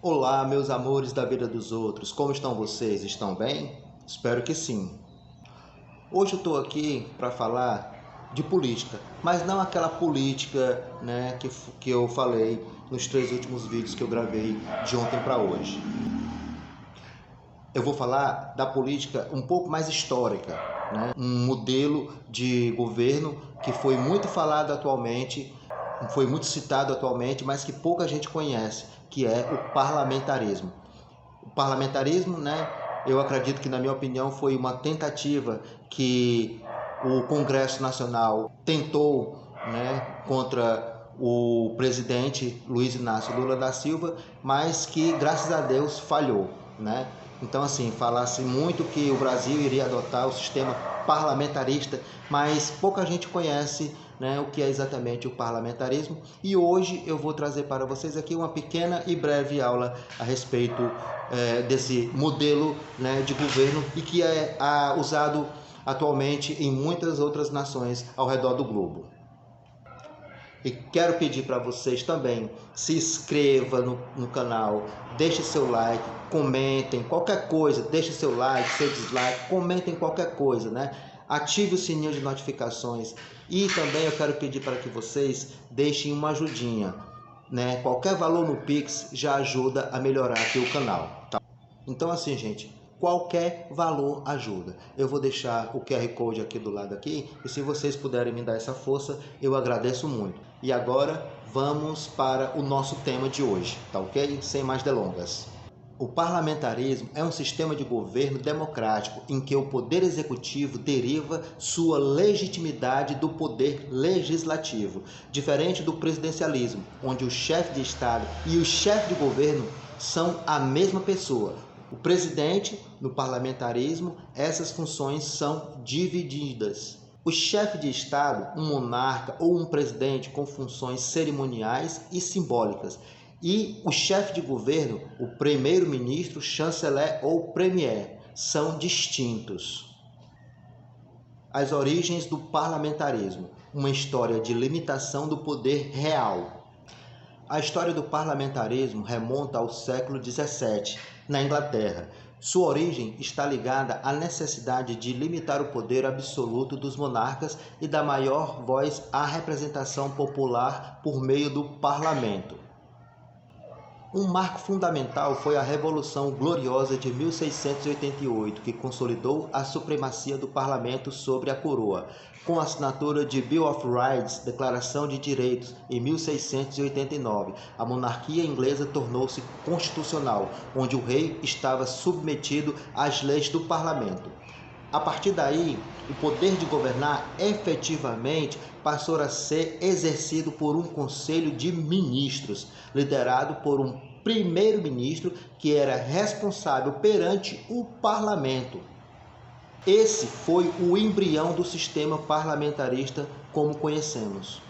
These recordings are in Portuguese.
Olá, meus amores da vida dos outros, como estão vocês? Estão bem? Espero que sim. Hoje eu estou aqui para falar de política, mas não aquela política, que eu falei nos 3 últimos vídeos que eu gravei de ontem para hoje. Eu vou falar da política um pouco mais histórica, um modelo de governo que foi muito falado atualmente, foi muito citado atualmente, mas que pouca gente conhece, que é o parlamentarismo. O parlamentarismo, eu acredito que, na minha opinião, foi uma tentativa que o Congresso Nacional tentou, contra o presidente Luiz Inácio Lula da Silva, mas que, graças a Deus, falhou, Então, assim, fala-se muito que o Brasil iria adotar o sistema parlamentarista, mas pouca gente conhece, o que é exatamente o parlamentarismo. E hoje eu vou trazer para vocês aqui uma pequena e breve aula a respeito desse modelo, de governo e que é usado atualmente em muitas outras nações ao redor do globo. E quero pedir para vocês também, se inscreva no canal, deixe seu like, comentem qualquer coisa, deixe seu like, seu dislike, comentem qualquer coisa, Ative o sininho de notificações e também eu quero pedir para que vocês deixem uma ajudinha, Qualquer valor no Pix já ajuda a melhorar aqui o canal, tá? Então assim, gente, qualquer valor ajuda. Eu vou deixar o QR Code aqui do lado aqui e se vocês puderem me dar essa força, eu agradeço muito. E agora vamos para o nosso tema de hoje, tá ok? Sem mais delongas. O parlamentarismo é um sistema de governo democrático em que o poder executivo deriva sua legitimidade do poder legislativo, diferente do presidencialismo, onde o chefe de Estado e o chefe de governo são a mesma pessoa. O presidente, no parlamentarismo, essas funções são divididas. O chefe de Estado, um monarca ou um presidente com funções cerimoniais e simbólicas. E o chefe de governo, o primeiro-ministro, chanceler ou premier, são distintos. As origens do parlamentarismo, uma história de limitação do poder real. A história do parlamentarismo remonta ao século XVII, na Inglaterra. Sua origem está ligada à necessidade de limitar o poder absoluto dos monarcas e dar maior voz à representação popular por meio do parlamento. Um marco fundamental foi a Revolução Gloriosa de 1688, que consolidou a supremacia do parlamento sobre a coroa. Com a assinatura de Bill of Rights, Declaração de Direitos, em 1689, a monarquia inglesa tornou-se constitucional, onde o rei estava submetido às leis do parlamento. A partir daí, o poder de governar efetivamente passou a ser exercido por um conselho de ministros, liderado por um primeiro-ministro que era responsável perante o parlamento. Esse foi o embrião do sistema parlamentarista como conhecemos.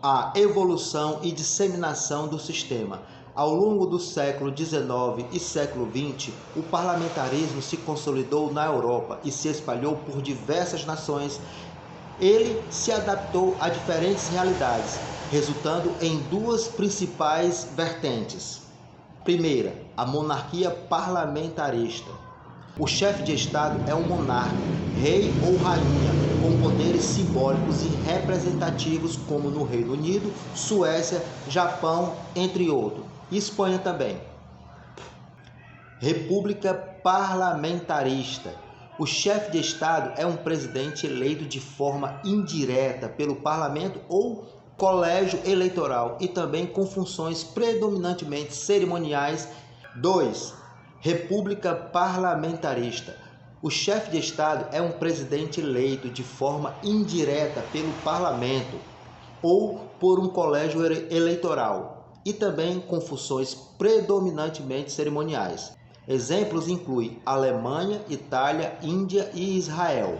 A evolução e disseminação do sistema. Ao longo do século XIX e século XX, o parlamentarismo se consolidou na Europa e se espalhou por diversas nações. Ele se adaptou a diferentes realidades, resultando em duas principais vertentes. Primeira, a monarquia parlamentarista. O chefe de Estado é um monarca, rei ou rainha, com poderes simbólicos e representativos como no Reino Unido, Suécia, Japão, entre outros. E Espanha também. República parlamentarista. O chefe de Estado é um presidente eleito de forma indireta pelo parlamento ou colégio eleitoral e também com funções predominantemente cerimoniais. 2. República parlamentarista. O chefe de Estado é um presidente eleito de forma indireta pelo parlamento ou por um colégio eleitoral e também com funções predominantemente cerimoniais. Exemplos incluem Alemanha, Itália, Índia e Israel.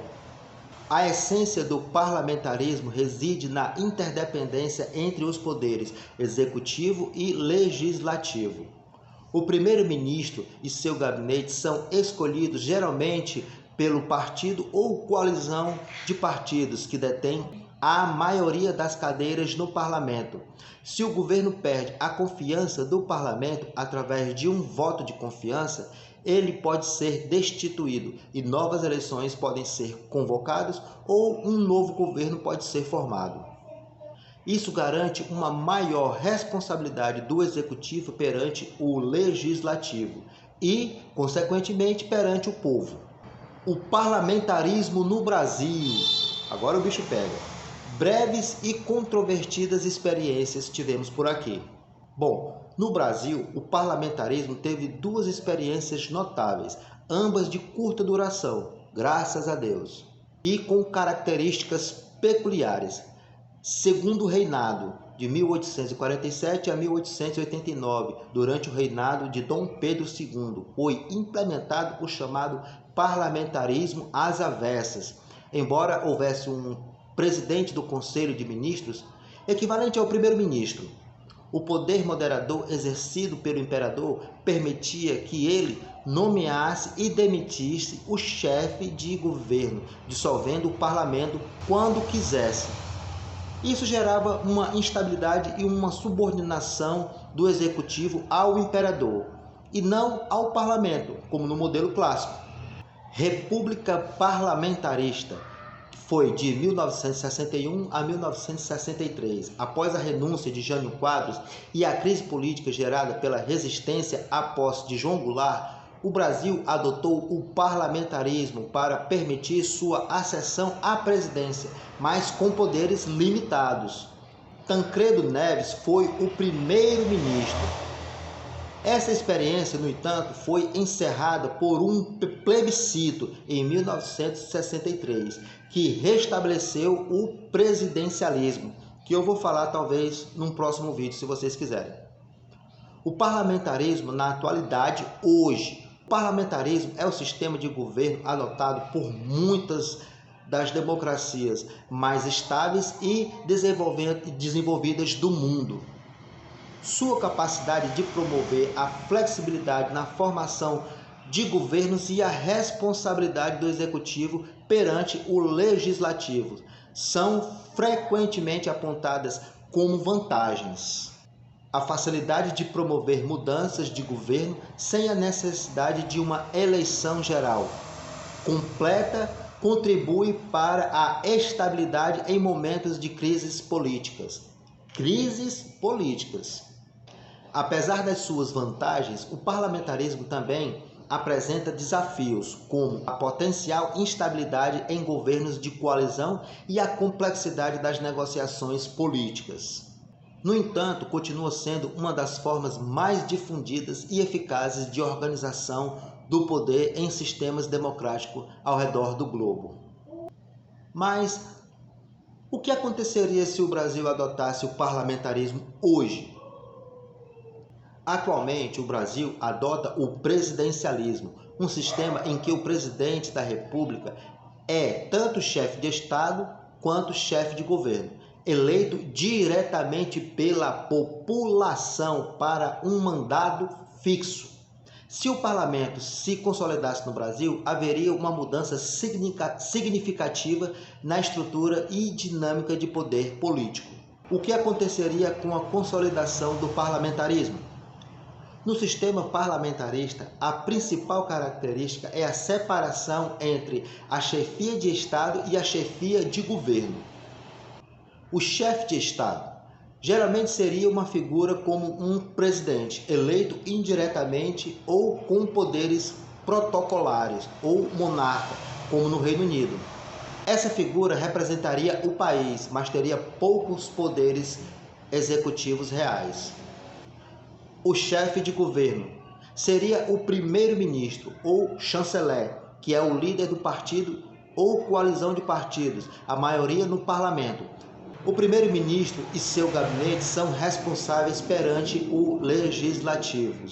A essência do parlamentarismo reside na interdependência entre os poderes executivo e legislativo. O primeiro-ministro e seu gabinete são escolhidos geralmente pelo partido ou coalizão de partidos que detém a maioria das cadeiras no parlamento. Se o governo perde a confiança do parlamento através de um voto de confiança, ele pode ser destituído e novas eleições podem ser convocadas ou um novo governo pode ser formado. Isso garante uma maior responsabilidade do executivo perante o legislativo e, consequentemente, perante o povo. O parlamentarismo no Brasil. Agora o bicho pega. Breves e controvertidas experiências tivemos por aqui. Bom, no Brasil, o parlamentarismo teve duas experiências notáveis, ambas de curta duração, graças a Deus, e com características peculiares. Segundo reinado, de 1847 a 1889, durante o reinado de Dom Pedro II, foi implementado o chamado parlamentarismo às avessas. Embora houvesse um presidente do Conselho de Ministros, equivalente ao primeiro-ministro, o poder moderador exercido pelo imperador permitia que ele nomeasse e demitisse o chefe de governo, dissolvendo o parlamento quando quisesse. Isso gerava uma instabilidade e uma subordinação do executivo ao imperador, e não ao parlamento, como no modelo clássico. República parlamentarista foi de 1961 a 1963. Após a renúncia de Jânio Quadros e a crise política gerada pela resistência à posse de João Goulart, o Brasil adotou o parlamentarismo para permitir sua ascensão à presidência, mas com poderes limitados. Tancredo Neves foi o primeiro-ministro. Essa experiência, no entanto, foi encerrada por um plebiscito em 1963, que restabeleceu o presidencialismo, que eu vou falar talvez num próximo vídeo, se vocês quiserem. O parlamentarismo na atualidade, hoje. O parlamentarismo é o sistema de governo adotado por muitas das democracias mais estáveis e desenvolvidas do mundo. Sua capacidade de promover a flexibilidade na formação de governos e a responsabilidade do executivo perante o legislativo são frequentemente apontadas como vantagens. A facilidade de promover mudanças de governo sem a necessidade de uma eleição geral completa contribui para a estabilidade em momentos de crises políticas. Apesar das suas vantagens, o parlamentarismo também apresenta desafios, como a potencial instabilidade em governos de coalizão e a complexidade das negociações políticas. No entanto, continua sendo uma das formas mais difundidas e eficazes de organização do poder em sistemas democráticos ao redor do globo. Mas o que aconteceria se o Brasil adotasse o parlamentarismo hoje? Atualmente, o Brasil adota o presidencialismo, um sistema em que o presidente da República é tanto chefe de Estado quanto chefe de governo, eleito diretamente pela população para um mandato fixo. Se o parlamento se consolidasse no Brasil, haveria uma mudança significativa na estrutura e dinâmica de poder político. O que aconteceria com a consolidação do parlamentarismo? No sistema parlamentarista, a principal característica é a separação entre a chefia de Estado e a chefia de governo. O chefe de Estado geralmente seria uma figura como um presidente, eleito indiretamente ou com poderes protocolares, ou monarca, como no Reino Unido. Essa figura representaria o país, mas teria poucos poderes executivos reais. O chefe de governo seria o primeiro-ministro ou chanceler, que é o líder do partido ou coalizão de partidos, a maioria no parlamento. O primeiro-ministro e seu gabinete são responsáveis perante o legislativo.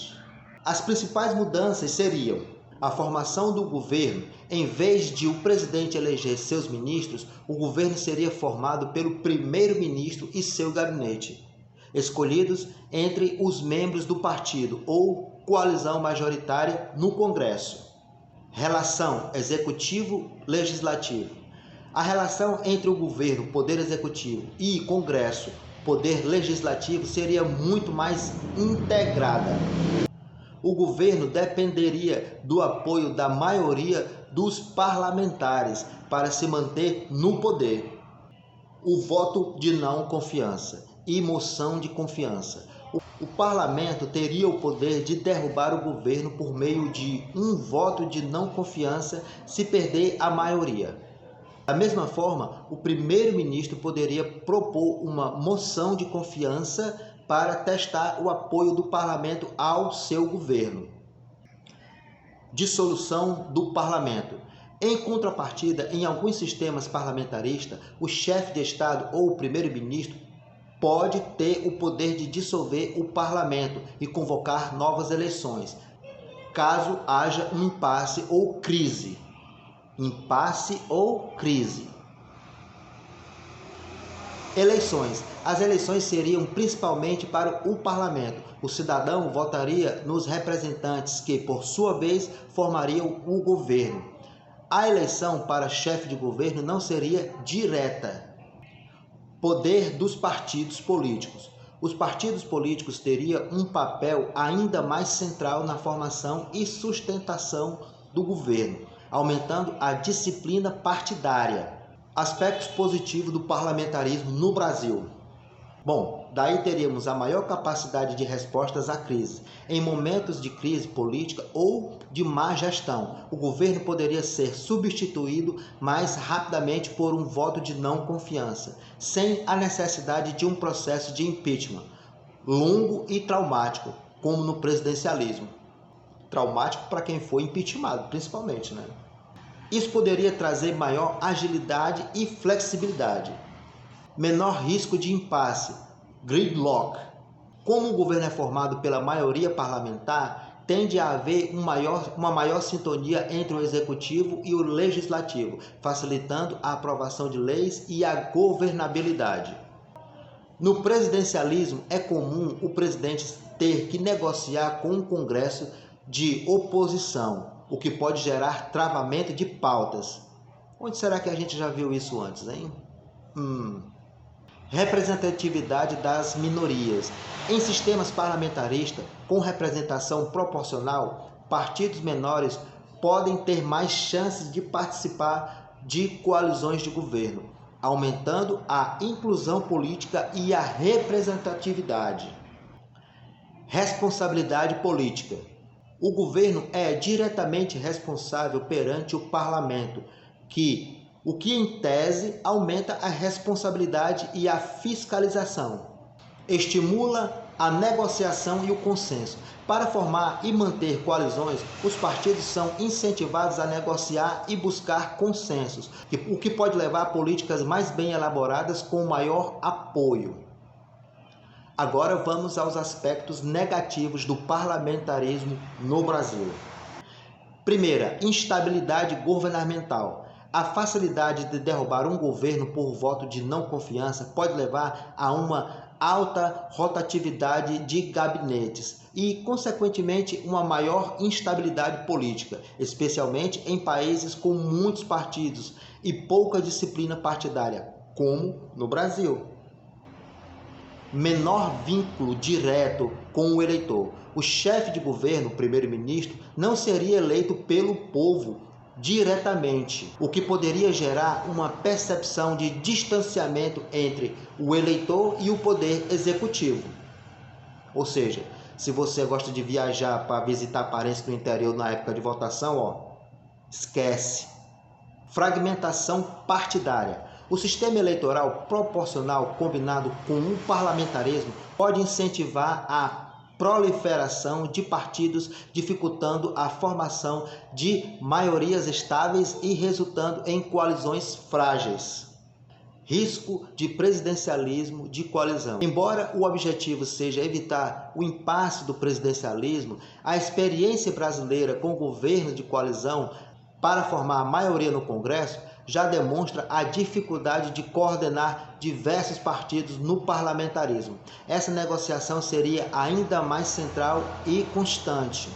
As principais mudanças seriam a formação do governo. Em vez de o presidente eleger seus ministros, o governo seria formado pelo primeiro-ministro e seu gabinete, escolhidos entre os membros do partido ou coalizão majoritária no Congresso. Relação executivo-legislativo. A relação entre o governo, poder executivo, e Congresso, poder legislativo, seria muito mais integrada. O governo dependeria do apoio da maioria dos parlamentares para se manter no poder. O voto de não confiança e moção de confiança. O parlamento teria o poder de derrubar o governo por meio de um voto de não confiança se perder a maioria. Da mesma forma, o primeiro-ministro poderia propor uma moção de confiança para testar o apoio do parlamento ao seu governo. Dissolução do parlamento. Em contrapartida, em alguns sistemas parlamentaristas, o chefe de Estado ou o primeiro-ministro pode ter o poder de dissolver o parlamento e convocar novas eleições, caso haja um impasse ou crise. Impasse ou crise. Eleições. As eleições seriam principalmente para o parlamento. O cidadão votaria nos representantes que, por sua vez, formariam o governo. A eleição para chefe de governo não seria direta. Poder dos partidos políticos. Os partidos políticos teriam um papel ainda mais central na formação e sustentação do governo, aumentando a disciplina partidária. Aspectos positivos do parlamentarismo no Brasil. Bom, daí teríamos a maior capacidade de respostas à crise. Em momentos de crise política ou de má gestão, o governo poderia ser substituído mais rapidamente por um voto de não confiança, sem a necessidade de um processo de impeachment longo e traumático, como no presidencialismo. Traumático para quem foi impeachmentado, principalmente, né? Isso poderia trazer maior agilidade e flexibilidade. Menor risco de impasse, gridlock. Como o governo é formado pela maioria parlamentar, tende a haver uma maior sintonia entre o executivo e o legislativo, facilitando a aprovação de leis e a governabilidade. No presidencialismo, é comum o presidente ter que negociar com o Congresso de oposição, o que pode gerar travamento de pautas. Onde será que a gente já viu isso antes, hein? Representatividade das minorias. Em sistemas parlamentaristas, com representação proporcional, partidos menores podem ter mais chances de participar de coalizões de governo, aumentando a inclusão política e a representatividade. Responsabilidade política. O governo é diretamente responsável perante o parlamento, o que em tese aumenta a responsabilidade e a fiscalização. Estimula a negociação e o consenso. Para formar e manter coalizões, os partidos são incentivados a negociar e buscar consensos, o que pode levar a políticas mais bem elaboradas com maior apoio. Agora vamos aos aspectos negativos do parlamentarismo no Brasil. Primeira, instabilidade governamental. A facilidade de derrubar um governo por voto de não confiança pode levar a uma alta rotatividade de gabinetes e, consequentemente, uma maior instabilidade política, especialmente em países com muitos partidos e pouca disciplina partidária, como no Brasil. Menor vínculo direto com o eleitor. O chefe de governo, o primeiro-ministro, não seria eleito pelo povo diretamente, o que poderia gerar uma percepção de distanciamento entre o eleitor e o poder executivo. Ou seja, se você gosta de viajar para visitar parentes no interior na época de votação, esquece. Fragmentação partidária. O sistema eleitoral proporcional combinado com o parlamentarismo pode incentivar a proliferação de partidos, dificultando a formação de maiorias estáveis e resultando em coalizões frágeis. Risco de presidencialismo de coalizão. Embora o objetivo seja evitar o impasse do presidencialismo, a experiência brasileira com governos de coalizão para formar a maioria no Congresso já demonstra a dificuldade de coordenar diversos partidos no parlamentarismo. Essa negociação seria ainda mais central e constante.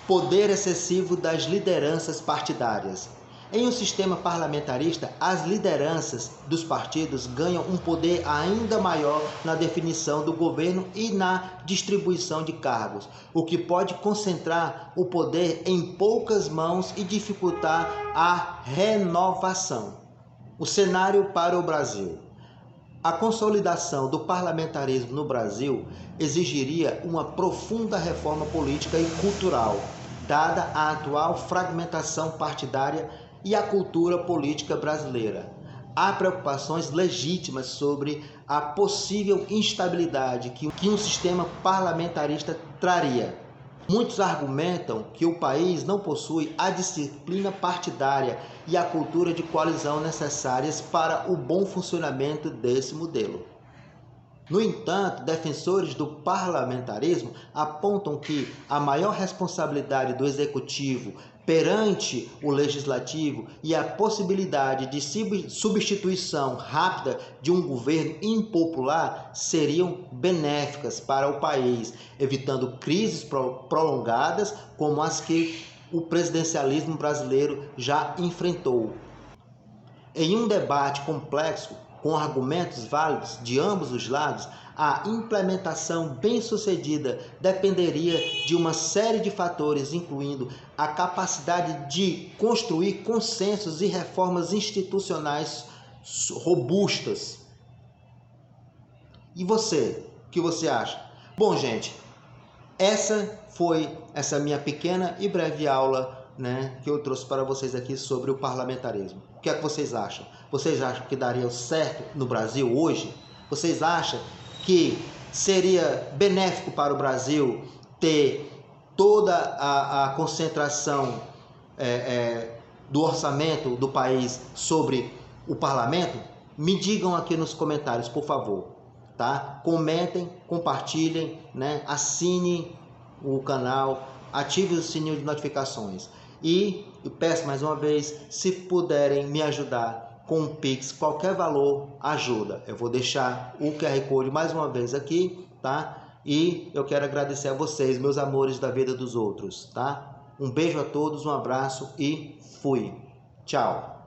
Poder excessivo das lideranças partidárias. Em um sistema parlamentarista, as lideranças dos partidos ganham um poder ainda maior na definição do governo e na distribuição de cargos, o que pode concentrar o poder em poucas mãos e dificultar a renovação. O cenário para o Brasil. A consolidação do parlamentarismo no Brasil exigiria uma profunda reforma política e cultural, dada a atual fragmentação partidária e a cultura política brasileira. Há preocupações legítimas sobre a possível instabilidade que um sistema parlamentarista traria. Muitos argumentam que o país não possui a disciplina partidária e a cultura de coalizão necessárias para o bom funcionamento desse modelo. No entanto, defensores do parlamentarismo apontam que a maior responsabilidade do executivo perante o legislativo e a possibilidade de substituição rápida de um governo impopular seriam benéficas para o país, evitando crises prolongadas como as que o presidencialismo brasileiro já enfrentou. Em um debate complexo, com argumentos válidos de ambos os lados, a implementação bem-sucedida dependeria de uma série de fatores, incluindo a capacidade de construir consensos e reformas institucionais robustas. E você? O que você acha? Bom, gente, essa foi essa minha pequena e breve aula, que eu trouxe para vocês aqui sobre o parlamentarismo. O que é que vocês acham? Vocês acham que daria certo no Brasil hoje? Vocês acham que seria benéfico para o Brasil ter toda a concentração do orçamento do país sobre o parlamento? Me digam aqui nos comentários, por favor, tá? Comentem, compartilhem, assinem o canal, ative o sininho de notificações. E eu peço mais uma vez, se puderem me ajudar com um Pix, qualquer valor ajuda. Eu vou deixar o QR Code mais uma vez aqui, tá? E eu quero agradecer a vocês, meus amores da vida dos outros, tá? Um beijo a todos, um abraço e fui. Tchau.